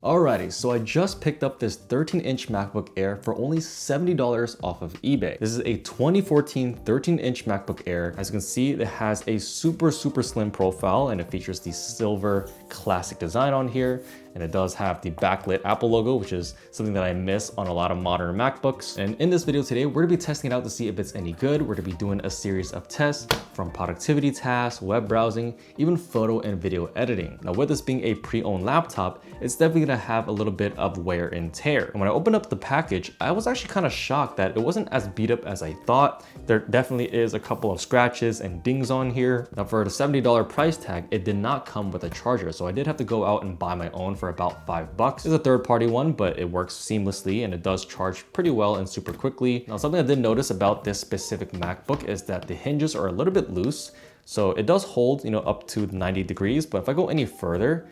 Alrighty, so I just picked up this 13-inch MacBook Air for only $70 off of eBay. This is a 2014 13-inch MacBook Air. As you can see, it has a super slim profile and it features the silver classic design on here. And it does have the backlit Apple logo, which is something that I miss on a lot of modern MacBooks. And in this video today, we're gonna be testing it out to see if it's any good. We're gonna be doing a series of tests from productivity tasks, web browsing, even photo and video editing. Now, with this being a pre-owned laptop, it's definitely gonna have a little bit of wear and tear. And when I opened up the package, I was actually kind of shocked that it wasn't as beat up as I thought. There definitely is a couple of scratches and dings on here. Now, for the $70 price tag, it did not come with a charger, so I did have to go out and buy my own for about $5. It's a third-party one, but it works seamlessly and it does charge pretty well and super quickly. Now, something I did notice about this specific MacBook is that the hinges are a little bit loose, so it does hold, up to 90 degrees, but if I go any further,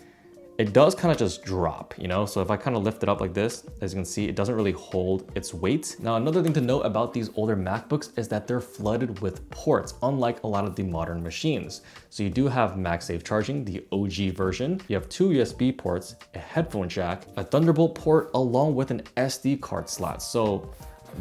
it does kind of just drop, So if I kind of lift it up like this, as you can see, it doesn't really hold its weight. Now, another thing to note about these older MacBooks is that they're flooded with ports, unlike a lot of the modern machines. So you do have MagSafe charging, the OG version. You have 2 USB ports, a headphone jack, a Thunderbolt port, along with an SD card slot. So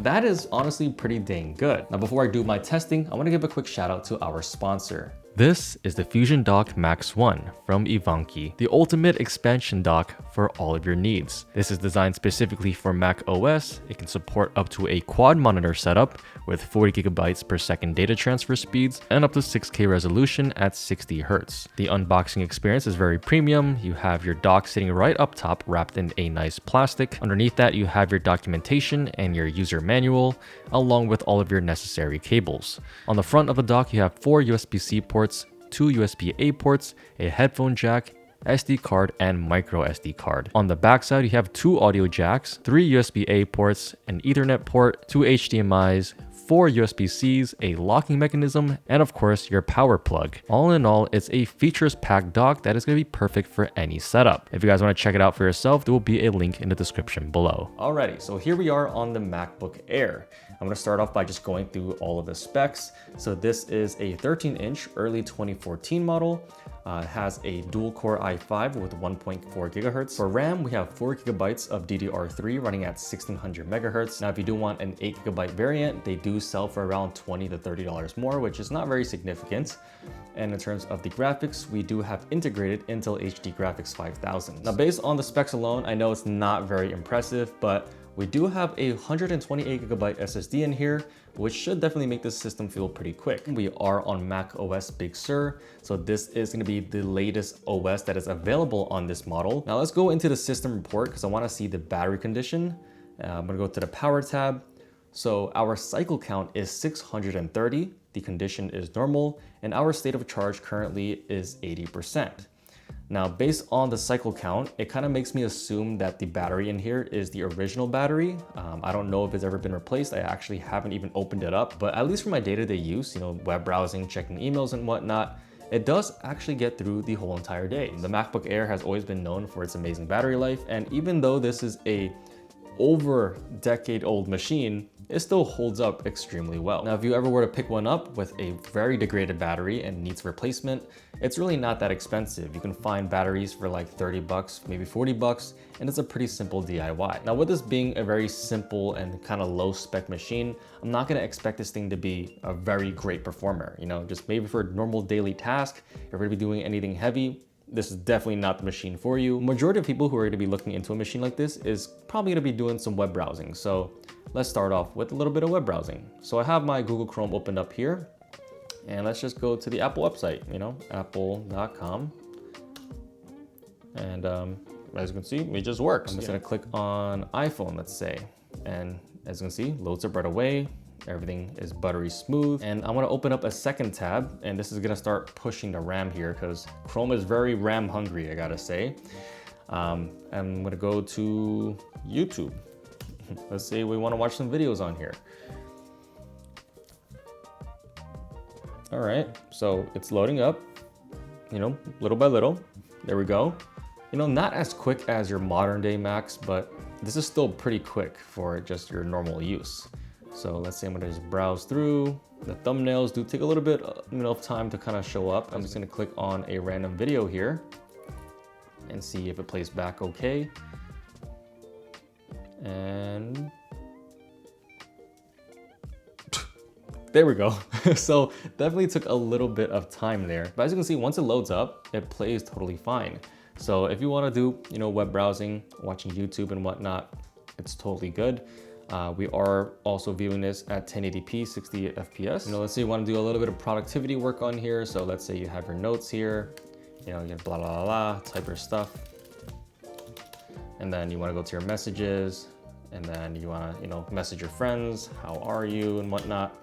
that is honestly pretty dang good. Now, before I do my testing, I want to give a quick shout out to our sponsor. This is the FusionDock Max 1 from iVANKY, the ultimate expansion dock for all of your needs. This is designed specifically for Mac OS. It can support up to a quad monitor setup with 40 gigabytes per second data transfer speeds and up to 6K resolution at 60 Hz. The unboxing experience is very premium. You have your dock sitting right up top wrapped in a nice plastic. Underneath that, you have your documentation and your user manual, along with all of your necessary cables. On the front of the dock, you have 4 USB-C ports, 2 USB-A ports, a headphone jack, SD card, and micro SD card. On the back side, you have 2 audio jacks, 3 USB-A ports, an Ethernet port, 2 HDMIs, 4 USB-Cs, a locking mechanism, and of course your power plug. All in all, it's a features-packed dock that is going to be perfect for any setup. If you guys want to check it out for yourself, there will be a link in the description below. Alrighty, so here we are on the MacBook Air. I'm going to start off by just going through all of the specs. So this is a 13-inch early 2014 model. It has a dual-core i5 with 1.4 gigahertz. For RAM, we have 4 gigabytes of DDR3 running at 1600 megahertz. Now, if you do want an 8 gigabyte variant, they do sell for around $20 to $30 more, which is not very significant. And in terms of the graphics, we do have integrated Intel HD Graphics 5000. Now, based on the specs alone, I know it's not very impressive, but we do have a 128 gigabyte SSD in here, which should definitely make this system feel pretty quick. We are on Mac OS Big Sur, so this is going to be the latest OS that is available on this model. Now let's go into the system report because I want to see the battery condition. I'm going to go to the power tab. So our cycle count is 630, the condition is normal, and our state of charge currently is 80%. Now, based on the cycle count, it kind of makes me assume that the battery in here is the original battery. I don't know if it's ever been replaced. I actually haven't even opened it up, but at least for my day-to-day use, web browsing, checking emails and whatnot, it does actually get through the whole entire day. The MacBook Air has always been known for its amazing battery life, and even though this is a over decade-old machine, it still holds up extremely well. Now, if you ever were to pick one up with a very degraded battery and needs replacement, it's really not that expensive. You can find batteries for like 30 bucks, maybe 40 bucks, and it's a pretty simple DIY. Now, with this being a very simple and kind of low spec machine, I'm not gonna expect this thing to be a very great performer, just maybe for a normal daily task. If you're gonna be doing anything heavy, this is definitely not the machine for you. Majority of people who are going to be looking into a machine like this is probably going to be doing some web browsing. So let's start off with a little bit of web browsing. So I have my Google Chrome opened up here, and let's just go to the Apple website, apple.com. And as you can see, it just works. I'm just going to click on iPhone, let's say. And as you can see, loads up right away. Everything is buttery smooth. And I want to open up a second tab, and this is going to start pushing the RAM here because Chrome is very RAM hungry, I gotta say. I'm going to go to YouTube. Let's say we want to watch some videos on here. All right, so it's loading up, little by little. There we go. Not as quick as your modern day Macs, but this is still pretty quick for just your normal use. So let's say I'm gonna just browse through. The thumbnails do take a little bit of time to kind of show up. I'm just gonna click on a random video here and see if it plays back okay. And there we go. So definitely took a little bit of time there. But as you can see, once it loads up, it plays totally fine. So if you want to do, web browsing, watching YouTube and whatnot, it's totally good. We are also viewing this at 1080p, 60 FPS. Let's say you want to do a little bit of productivity work on here. So let's say you have your notes here, you get blah, blah, blah, type your stuff. And then you want to go to your messages, and then you want to, message your friends, how are you and whatnot.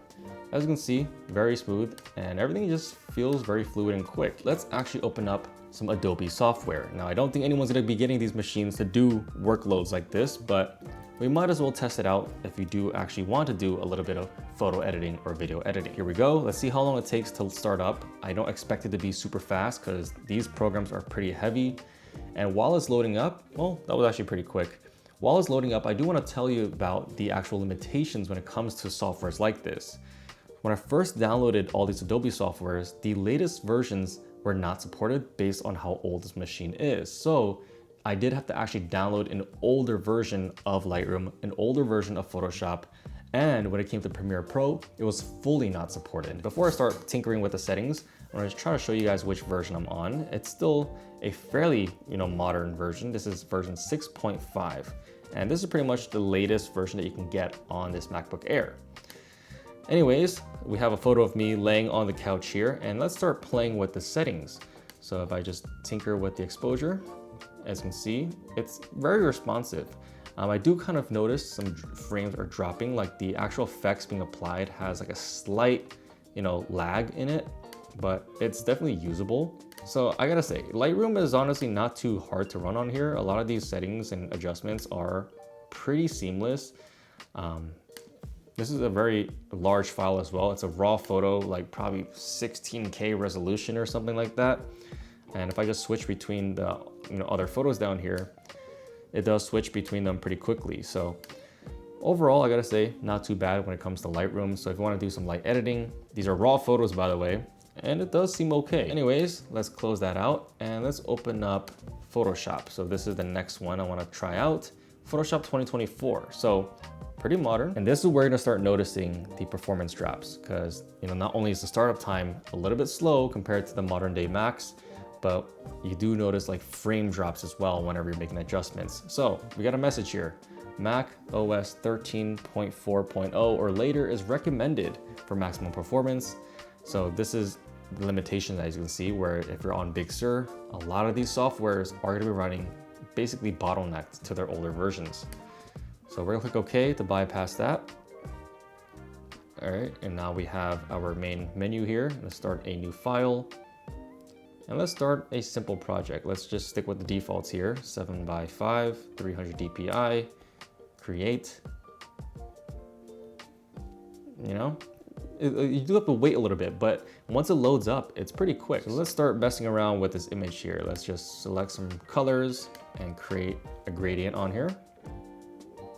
As you can see, very smooth, and everything just feels very fluid and quick. Let's actually open up some Adobe software. Now, I don't think anyone's gonna be getting these machines to do workloads like this, but we might as well test it out if you do actually want to do a little bit of photo editing or video editing. Here we go. Let's see how long it takes to start up. I don't expect it to be super fast because these programs are pretty heavy. And while it's loading up, well, that was actually pretty quick. While it's loading up, I do want to tell you about the actual limitations when it comes to softwares like this. When I first downloaded all these Adobe softwares, the latest versions were not supported based on how old this machine is. So I did have to actually download an older version of Lightroom, an older version of Photoshop, and when it came to Premiere Pro, it was fully not supported. Before I start tinkering with the settings, I'm gonna try to show you guys which version I'm on. It's still a fairly, modern version. This is version 6.5, and this is pretty much the latest version that you can get on this MacBook Air. Anyways, we have a photo of me laying on the couch here, and let's start playing with the settings. So if I just tinker with the exposure, as you can see, it's very responsive. I do kind of notice some frames are dropping, like the actual effects being applied has like a slight, lag in it, but it's definitely usable. So I gotta say, Lightroom is honestly not too hard to run on here. A lot of these settings and adjustments are pretty seamless. This is a very large file as well. It's a raw photo, like probably 16K resolution or something like that. And if I just switch between the other photos down here, it does switch between them pretty quickly. So overall, I gotta say, not too bad when it comes to Lightroom. So if you wanna do some light editing, these are raw photos, by the way, and it does seem okay. Anyways, let's close that out and let's open up Photoshop. So this is the next one I wanna try out, Photoshop 2024. So pretty modern. And this is where you're gonna start noticing the performance drops because, not only is the startup time a little bit slow compared to the modern day Macs, but you do notice like frame drops as well whenever you're making adjustments. So we got a message here. Mac OS 13.4.0 or later is recommended for maximum performance. So this is the limitation, as you can see, where if you're on Big Sur, a lot of these softwares are gonna be running basically bottlenecked to their older versions. So we're gonna click OK to bypass that. All right, and now we have our main menu here. Let's start a new file. And let's start a simple project. Let's just stick with the defaults here. 7x5, 300 DPI, create. You do have to wait a little bit, but once it loads up, it's pretty quick. So let's start messing around with this image here. Let's just select some colors and create a gradient on here.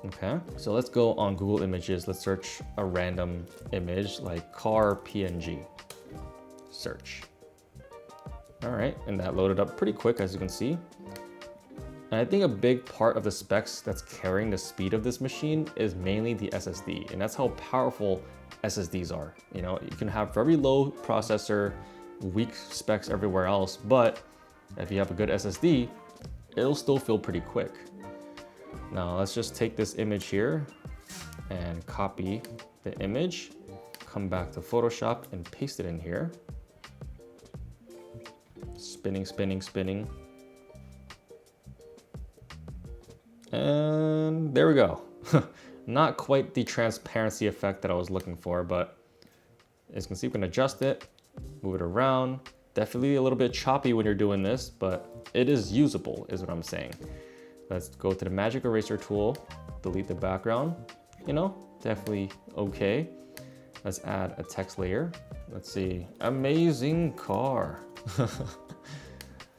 Okay, so let's go on Google Images. Let's search a random image like car PNG. Search. All right, and that loaded up pretty quick, as you can see. And I think a big part of the specs that's carrying the speed of this machine is mainly the SSD, and that's how powerful SSDs are. You can have very low processor, weak specs everywhere else, but if you have a good SSD, it'll still feel pretty quick. Now let's just take this image here and copy the image, come back to Photoshop and paste it in here. Spinning, spinning, spinning. And there we go. Not quite the transparency effect that I was looking for, but as you can see, we can adjust it, move it around. Definitely a little bit choppy when you're doing this, but it is usable, is what I'm saying. Let's go to the magic eraser tool, delete the background. Definitely okay. Let's add a text layer. Let's see, amazing car.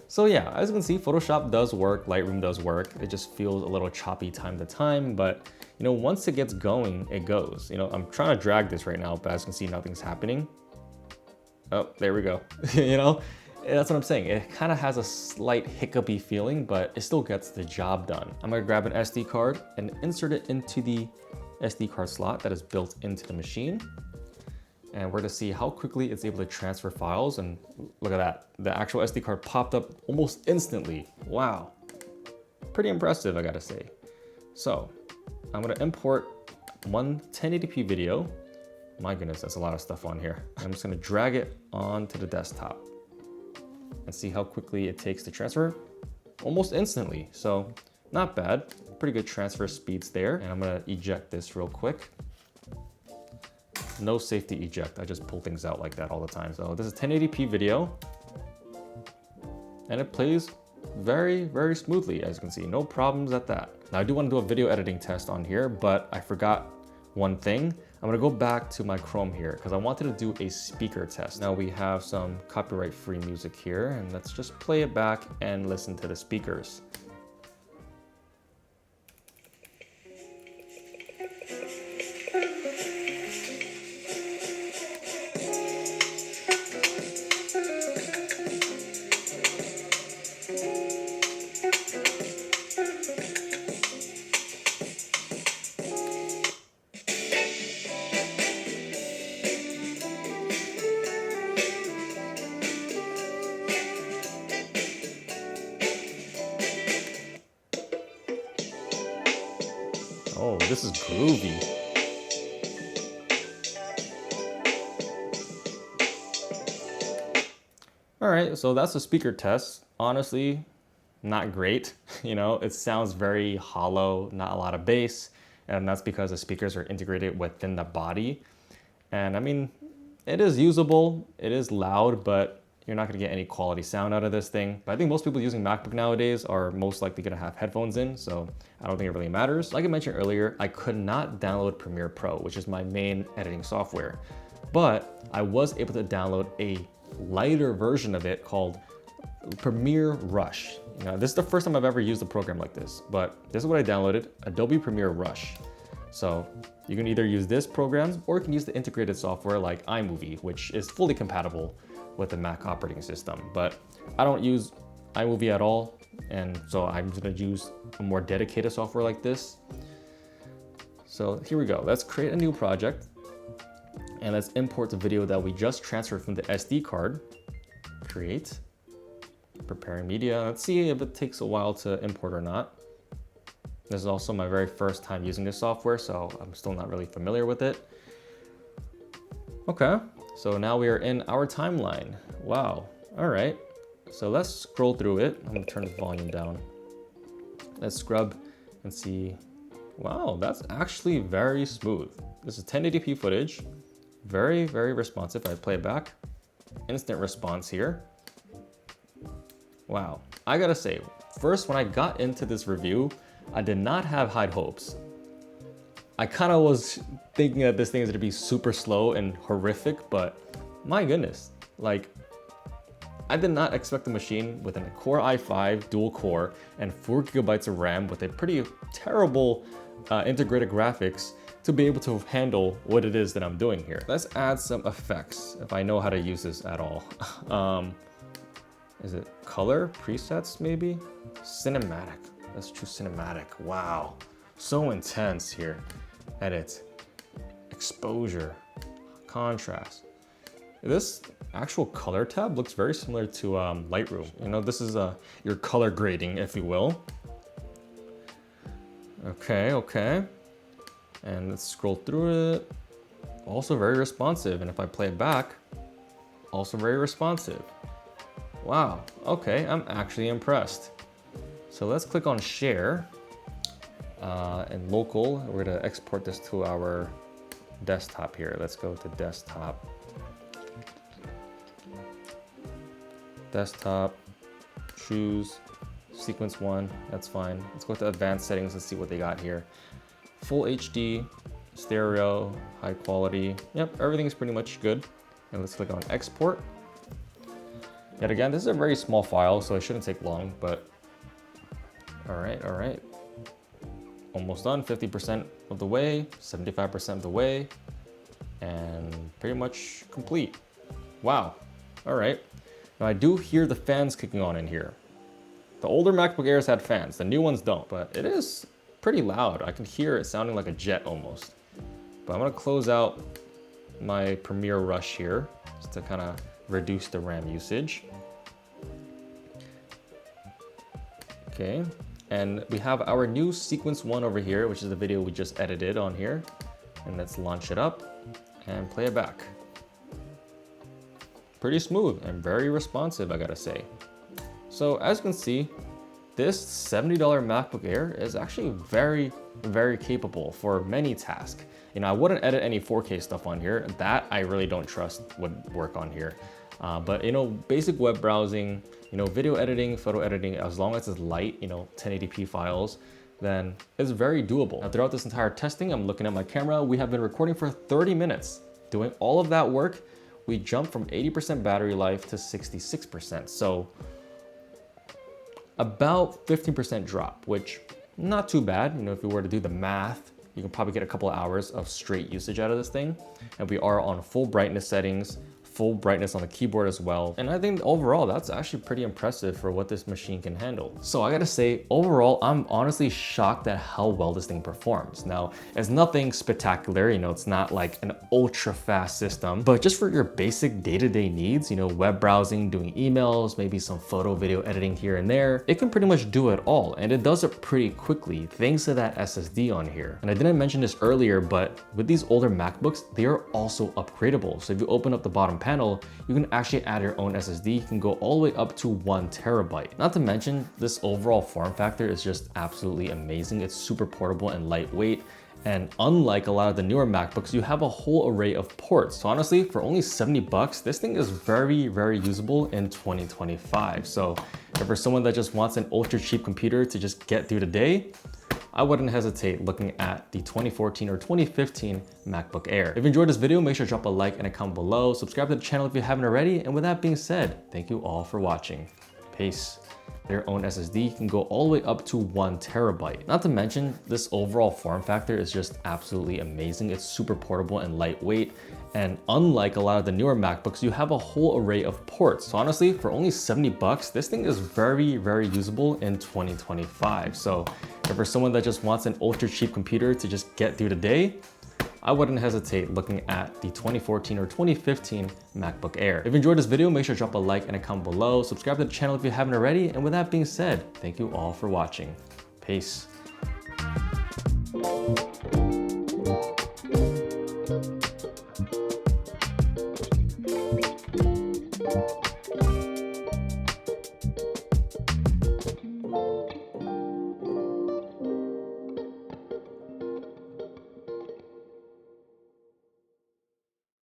So yeah, as you can see, Photoshop does work, Lightroom does work. It just feels a little choppy time to time, but once it gets going, it goes. I'm trying to drag this right now, but as you can see, nothing's happening. Oh, there we go. That's what I'm saying. It kind of has a slight hiccupy feeling, but it still gets the job done. I'm gonna grab an SD card and insert it into the SD card slot that is built into the machine. And we're gonna see how quickly it's able to transfer files. And look at that. The actual SD card popped up almost instantly. Wow. Pretty impressive, I gotta say. So I'm gonna import one 1080p video. My goodness, that's a lot of stuff on here. I'm just gonna drag it onto the desktop and see how quickly it takes to transfer. Almost instantly, so not bad. Pretty good transfer speeds there. And I'm gonna eject this real quick. No safety eject, I just pull things out like that all the time. So this is 1080p video, and it plays very, very smoothly, as you can see. No problems at that. Now I do want to do a video editing test on here, but I forgot one thing. I'm gonna go back to my Chrome here because I wanted to do a speaker test. Now we have some copyright-free music here, and let's just play it back and listen to the speakers. Oh, this is groovy. All right, so that's a speaker test. Honestly, not great. You know, it sounds very hollow, not a lot of bass, and that's because the speakers are integrated within the body. And I mean, it is usable, it is loud, but you're not gonna get any quality sound out of this thing. But I think most people using MacBook nowadays are most likely gonna have headphones in, so I don't think it really matters. Like I mentioned earlier, I could not download Premiere Pro, which is my main editing software. But I was able to download a lighter version of it called Premiere Rush. Now, this is the first time I've ever used a program like this, but this is what I downloaded, Adobe Premiere Rush. So you can either use this program or you can use the integrated software like iMovie, which is fully compatible with the Mac operating system. But I don't use iMovie at all, and so I'm gonna use a more dedicated software like this. So here we go. Let's create a new project, and let's import the video that we just transferred from the SD card. Create, preparing media. Let's see if it takes a while to import or not. This is also my very first time using this software, so I'm still not really familiar with it. Okay. So now we are in our timeline. Wow, all right. So let's scroll through it. I'm gonna turn the volume down. Let's scrub and see. Wow, that's actually very smooth. This is 1080p footage. Very, very responsive. I play it back. Instant response here. Wow, I gotta say, first when I got into this review, I did not have high hopes. I kind of was thinking that this thing is gonna be super slow and horrific, but my goodness, like, I did not expect the machine with a Core i5 dual core and 4 gigabytes of RAM with a pretty terrible integrated graphics to be able to handle what it is that I'm doing here. Let's add some effects, if I know how to use this at all. Is it color, presets maybe? Cinematic, let's choose cinematic. Wow, so intense here. Edit, exposure, contrast. This actual color tab looks very similar to Lightroom. You know, this is your color grading, if you will. Okay. And let's scroll through it. Also very responsive. And if I play it back, also very responsive. Wow, okay, I'm actually impressed. So let's click on share. And local, we're gonna export this to our desktop here. Let's go to desktop. Desktop, choose sequence 1, that's fine. Let's go to advanced settings and see what they got here. Full HD, stereo, high quality. Yep, everything's pretty much good. And let's click on export. Yet again, this is a very small file, so it shouldn't take long, but all right. Almost done, 50% of the way, 75% of the way, and pretty much complete. Wow, all right. Now I do hear the fans kicking on in here. The older MacBook Airs had fans, the new ones don't, but it is pretty loud. I can hear it sounding like a jet almost. But I'm gonna close out my Premiere Rush here just to kind of reduce the RAM usage. Okay, and we have our new Sequence 1 over here, which is the video we just edited on here. And let's launch it up and play it back. Pretty smooth and very responsive, I gotta say. So as you can see, this $70 MacBook Air is actually very, very capable for many tasks. You know, I wouldn't edit any 4K stuff on here. That I really don't trust would work on here. But you know, basic web browsing, you know, video editing, photo editing, as long as it's light, you know, 1080p files, then it's very doable. Now, throughout this entire testing, I'm looking at my camera. We have been recording for 30 minutes. Doing all of that work, we jumped from 80% battery life to 66%. So about 15% drop, which not too bad. You know, if you were to do the math, you can probably get a couple of hours of straight usage out of this thing. And we are on full brightness settings, full brightness on the keyboard as well. And I think overall, that's actually pretty impressive for what this machine can handle. So I gotta say, overall, I'm honestly shocked at how well this thing performs. Now, it's nothing spectacular, you know, it's not like an ultra fast system, but just for your basic day-to-day needs, you know, web browsing, doing emails, maybe some photo, video editing here and there, it can pretty much do it all. And it does it pretty quickly, thanks to that SSD on here. And I didn't mention this earlier, but with these older MacBooks, they are also upgradable. So if you open up the bottom panel, you can actually add your own SSD. You can go all the way up to 1 terabyte. Not to mention, this overall form factor is just absolutely amazing. It's super portable and lightweight. And unlike a lot of the newer MacBooks, you have a whole array of ports. So honestly, for only 70 bucks, this thing is very, very usable in 2025. So if you're someone that just wants an ultra cheap computer to just get through the day, I wouldn't hesitate looking at the 2014 or 2015 MacBook Air. If you enjoyed this video, make sure to drop a like and a comment below. Subscribe to the channel if you haven't already. And with that being said, thank you all for watching. Peace. Their own SSD can go all the way up to 1 terabyte. Not to mention, this overall form factor is just absolutely amazing. It's super portable and lightweight. And unlike a lot of the newer MacBooks, you have a whole array of ports. So honestly, for only 70 bucks, this thing is very, very usable in 2025. So if you're someone that just wants an ultra cheap computer to just get through the day, I wouldn't hesitate looking at the 2014 or 2015 MacBook Air. If you enjoyed this video, make sure to drop a like and a comment below. Subscribe to the channel if you haven't already. And with that being said, thank you all for watching. Peace.